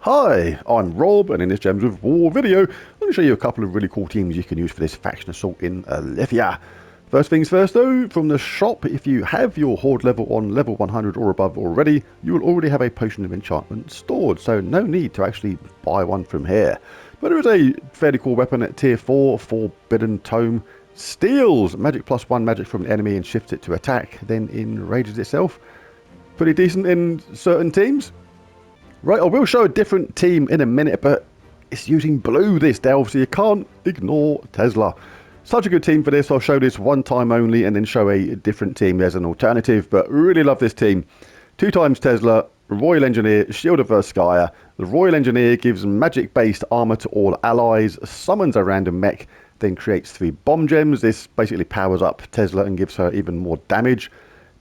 Hi, I'm Rob, and in this Gems of War video, I'm going to show you a couple of really cool teams you can use for this faction assault in Illithia. First things first though, from the shop, if you have your horde level on level 100 or above already, you will already have a potion of enchantment stored, so no need to actually buy one from here. But there is a fairly cool weapon at tier 4, Forbidden Tome. Steals magic +1 magic from the enemy and shifts it to attack, then enrages itself. Pretty decent in certain teams. Right, I will show a different team in a minute, but it's using blue this delve, so you can't ignore Tesla. Such a good team for this. I'll show this one time only and then show a different team as an alternative, but really love this team. 2 times Tesla, Royal Engineer, Shield of Verskaya. The Royal Engineer gives magic-based armor to all allies, summons a random mech, then creates 3 bomb gems. This basically powers up Tesla and gives her even more damage.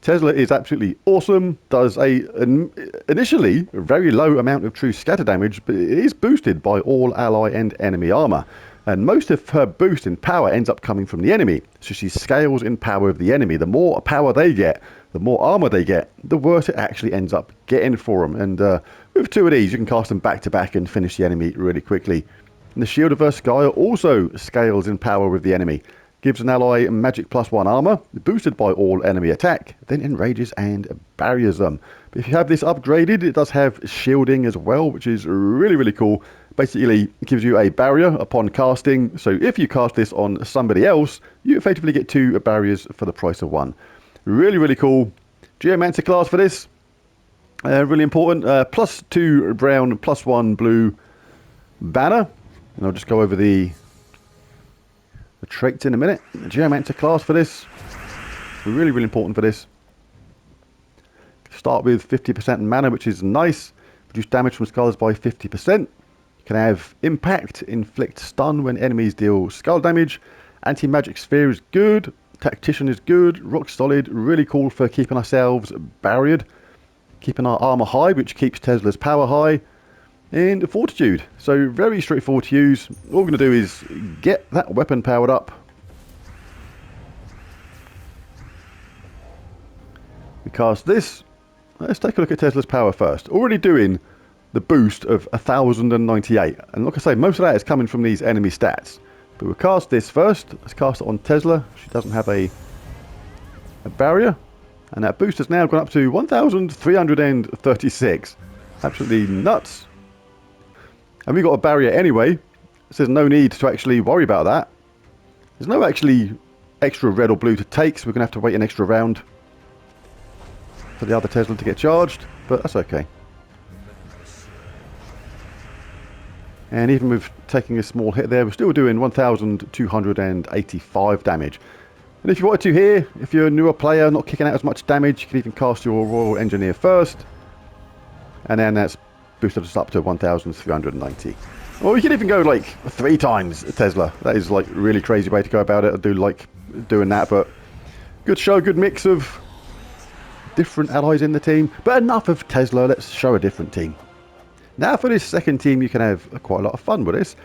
Tesla is absolutely awesome, does initially a very low amount of true scatter damage, but it is boosted by all ally and enemy armor. And most of her boost in power ends up coming from the enemy, so she scales in power of the enemy. The more power they get, the more armor they get, the worse it actually ends up getting for them. And with 2 of these, you can cast them back to back and finish the enemy really quickly. And the Shield of Verskaya also scales in power with the enemy. Gives an ally magic +1 armor, boosted by all enemy attack, then enrages and barriers them. But if you have this upgraded, it does have shielding as well, which is really cool. Basically, it gives you a barrier upon casting, so if you cast this on somebody else, you effectively get 2 barriers for the price of 1. Really cool. Geomancer class for this, really important. +2 brown, +1 blue banner, and I'll just go over the traits in a minute. The Geomancer class for this, really important for this. Start with 50% mana, which is nice. Reduce damage from skulls by 50%. You can have impact, inflict stun when enemies deal skull damage. Anti-magic sphere is good. Tactician is good. Rock solid, really cool for keeping ourselves barriered. Keeping our armor high, which keeps Tesla's power high. And fortitude, so very straightforward to use. All we're going to do is get that weapon powered up. We cast this. Let's take a look at Tesla's power first. Already doing the boost of 1098, and like I say, most of that is coming from these enemy stats. But we'll cast this first. Let's cast it on Tesla. She doesn't have a barrier, and that boost has now gone up to 1336. Absolutely nuts. And we've got a barrier anyway, so there's no need to actually worry about that. There's no actually extra red or blue to take, so we're going to have to wait an extra round for the other Tesla to get charged, but that's okay. And even with taking a small hit there, we're still doing 1285 damage. And if you wanted to here, if you're a newer player, not kicking out as much damage, you can even cast your Royal Engineer first, and then that's boosted us up to 1390. Or you can even go like 3 times Tesla. That is like really crazy way to go about it. I do like doing that, but good show, good mix of different allies in the team. But enough of Tesla, let's show a different team. Now for this second team, you can have quite a lot of fun with this.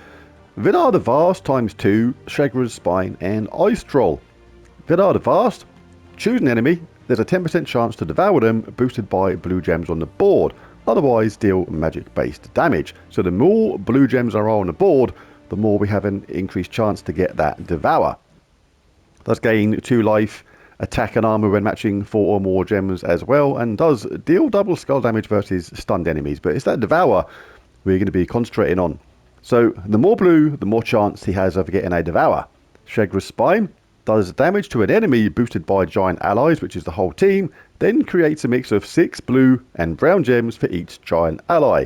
Vidarr the Vast ×2, Shegra's Spine, and Ice Troll. Vidarr the Vast, choose an enemy. There's a 10% chance to devour them, boosted by blue gems on the board. Otherwise, deal magic-based damage. So the more blue gems are on the board, the more we have an increased chance to get that devour. Does gain 2 life, attack and armor when matching 4 or more gems as well, and does deal double skull damage versus stunned enemies. But it's that devour we're going to be concentrating on. So the more blue, the more chance he has of getting a devour. Shegra's Spine does damage to an enemy boosted by giant allies, which is the whole team, then creates a mix of 6 blue and brown gems for each giant ally.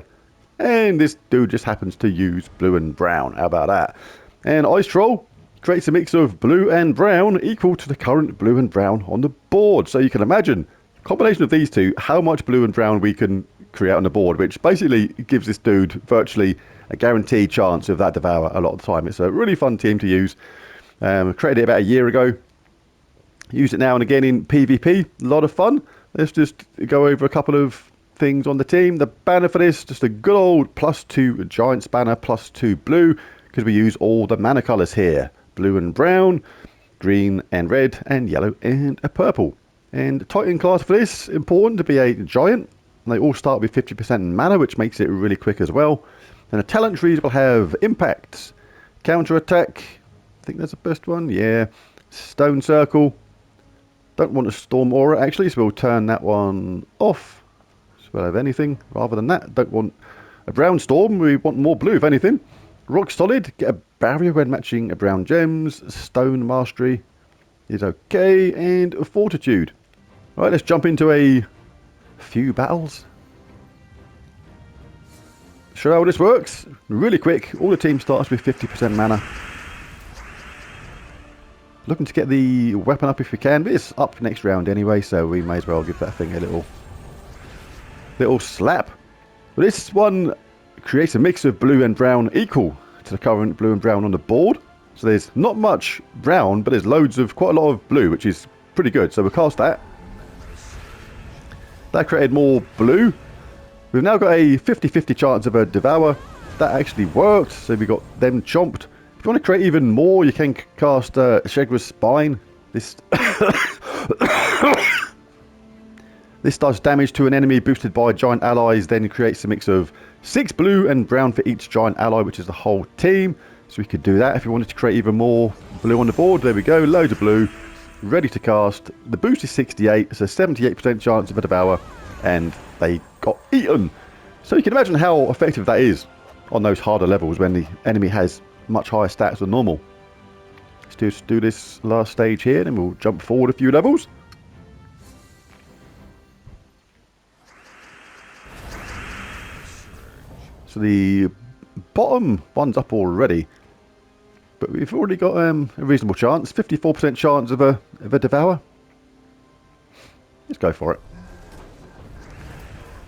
And this dude just happens to use blue and brown. How about that? And Ice Troll creates a mix of blue and brown equal to the current blue and brown on the board. So you can imagine, combination of these two, how much blue and brown we can create on the board, which basically gives this dude virtually a guaranteed chance of that devour a lot of the time. It's a really fun team to use. Created it about a year ago. Use it now and again in PvP. A lot of fun. Let's just go over a couple of things on the team. The banner for this, just a good old +2 Giants banner, +2 blue, because we use all the mana colours here. Blue and brown, green and red, and yellow and a purple. And Titan class for this, important to be a giant. And they all start with 50% mana, which makes it really quick as well. And the talent trees will have Impact, Counter Attack, I think that's the best one, yeah. Stone Circle. Don't want a Storm Aura actually, so we'll turn that one off. So we'll have anything rather than that. Don't want a Brown Storm, we want more blue if anything. Rock Solid, get a barrier when matching a Brown Gems. Stone Mastery is okay, and a Fortitude. Right, let's jump into a few battles. Show how this works. Really quick, all the team starts with 50% mana. Looking to get the weapon up if we can, but it's up next round anyway, so we may as well give that thing a little slap. But this one creates a mix of blue and brown equal to the current blue and brown on the board. So there's not much brown, but there's quite a lot of blue, which is pretty good. So we'll cast that. That created more blue. We've now got a 50-50 chance of a Devour. That actually worked, so we got them chomped. If you want to create even more, you can cast Shegra's Spine. This This does damage to an enemy boosted by giant allies, then creates a mix of 6 blue and brown for each giant ally, which is the whole team. So we could do that if you wanted to create even more blue on the board. There we go, loads of blue, ready to cast. The boost is 68, so 78% chance of a Devour, and they got eaten. So you can imagine how effective that is on those harder levels when the enemy has much higher stats than normal. Let's just do this last stage here, then we'll jump forward a few levels. So the bottom one's up already, but we've already got a reasonable chance, 54% chance of a Devour. Let's go for it.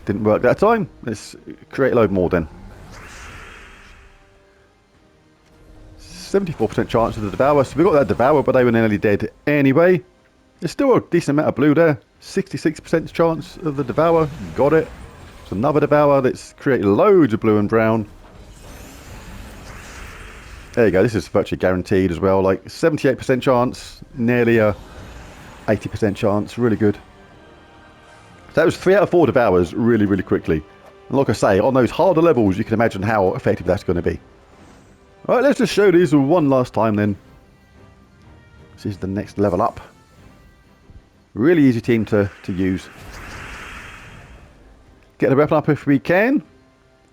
Didn't work that time. Let's create a load more then. 74% chance of the Devour. So we got that Devour, but they were nearly dead anyway. There's still a decent amount of blue there. 66% chance of the Devour. Got it. So another Devour. Let's create loads of blue and brown. There you go. This is virtually guaranteed as well. Like 78% chance. Nearly a 80% chance. Really good. That was 3 out of 4 Devours really, really quickly. And like I say, on those harder levels, you can imagine how effective that's going to be. Alright, let's just show these one last time then. This is the next level up. Really easy team to use. Get the weapon up if we can.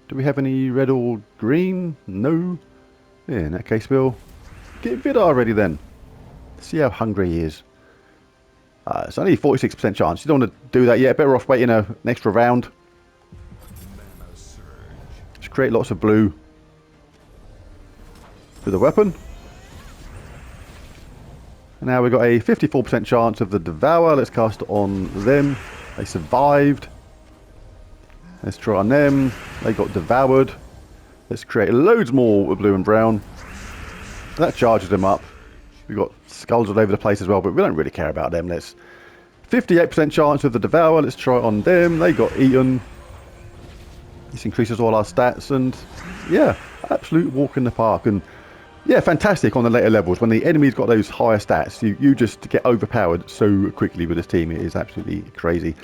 Do we have any red or green? No. Yeah, in that case we'll get Vidarr ready then. See how hungry he is. It's only 46% chance. You don't want to do that yet. Better off waiting an extra round. Just create lots of blue with the weapon. And now we've got a 54% chance of the Devour. Let's cast it on them. They survived. Let's try on them. They got devoured. Let's create loads more with blue and brown. That charges them up. We've got skulls all over the place as well, but we don't really care about them. Let's 58% chance of the Devour. Let's try it on them. They got eaten. This increases all our stats, and yeah, absolute walk in the park. And yeah, fantastic on the later levels when the enemy's got those higher stats. You just get overpowered so quickly with this team. It is absolutely crazy.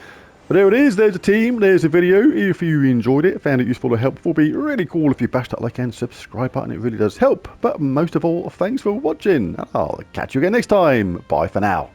But there it is, there's a team, there's a video. If you enjoyed it, found it useful or helpful, it'd be really cool if you bashed that like and subscribe button, it really does help. But most of all, thanks for watching, and I'll catch you again next time. Bye for now.